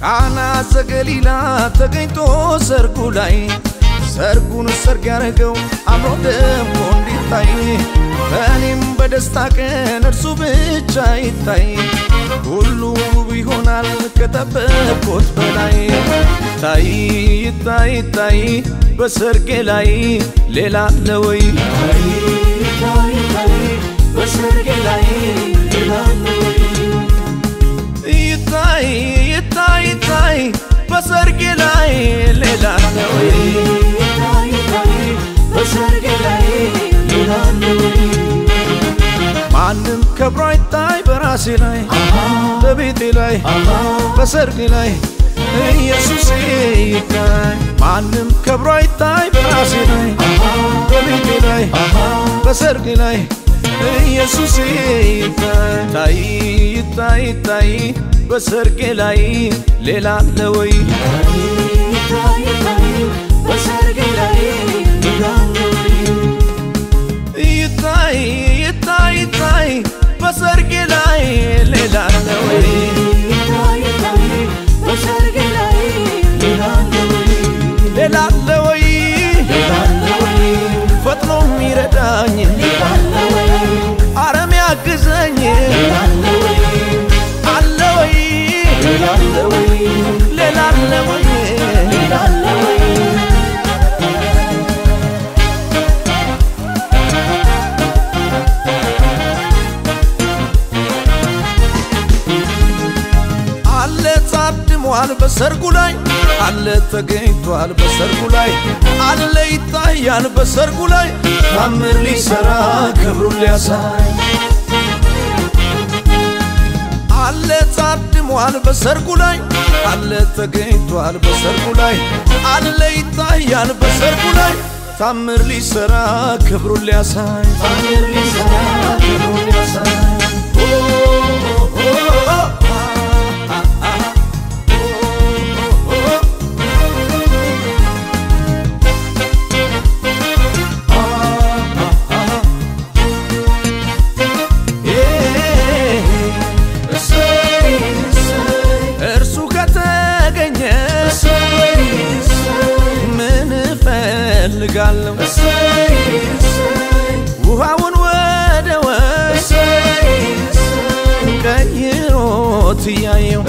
ቃና ዘገሊላ ተገኝቶ ሰርጉ ላይ ሰርጉን ሰርግ ያረገው አምሮ ደምቆ እንዲታይ በእኔም በደስታ ቀን እርሱ ብቻ ይታይ ሁሉ ውብ ይሆናል ከጠበቅኩት በላይ ታይ ታይ ታይ በሰርጌ ላይ ሌላ አለ ወይ ታይ ታይ ታይ በሰርጌ ላይ ሌላ አለ ወይ ታይ ታይ ታይ በሰርጌ ላይ ሌላ አለ ወይ ታይ ታይ በሰርጌ ላይ ሌላ አለ ወይ ማንም ከብሮ አይታይ በራሴ ላይ በቤቴ ላይ በሰርጌ ላይ ኢየሱስ ይታይ ማንም ከብሮ አይታይ በራሴ ላይ በቤቴ ላይ በሰርጌ ላይ ኢየሱስ ይታይ ታይ ታይ በሰርጌ ላይ ሌላ አለ ወይ ታይ ታይ በሰርጌ ላይ ሌላ አለ ወይ ታይ ታይ ታይ በሰርጌ ላይ ሌላ አለ ወይ ታይ ታይ በሰርጌ ላይ ሌላ አለ ወይ ሌላ አለ ወይ ሌላ አለ ወይ ፈጥኖ የሚረዳኝ ሌላ አለ ወይ አረም ያግዘኝ ሌላ አለ ወይ አለ ወይ ሌላ አለ ወይ ሌላ አለ ወይ ሌላ አለ ወይ አለ ታድሟል በሰርጉ ላይ አለ ተገኝቷል በሰርጉ ላይ አለ ይታያል በሰርጉ ላይ ታምር ሊሰራ ክብሩን ሊያሳይ አለ ታድሟል በሰርጉ ላይ አለ ተገኝቷል በሰርጉ ላይ አለ ይታያል በሰርጉ ላይ ታምር ሊሰራ ክብሩን ሊያሳይ ታምር ሊሰራ ክብሩን ሊያሳይ ፈልጋለሁ ውሃውን ወደ ወይን ቀይሮት ያየው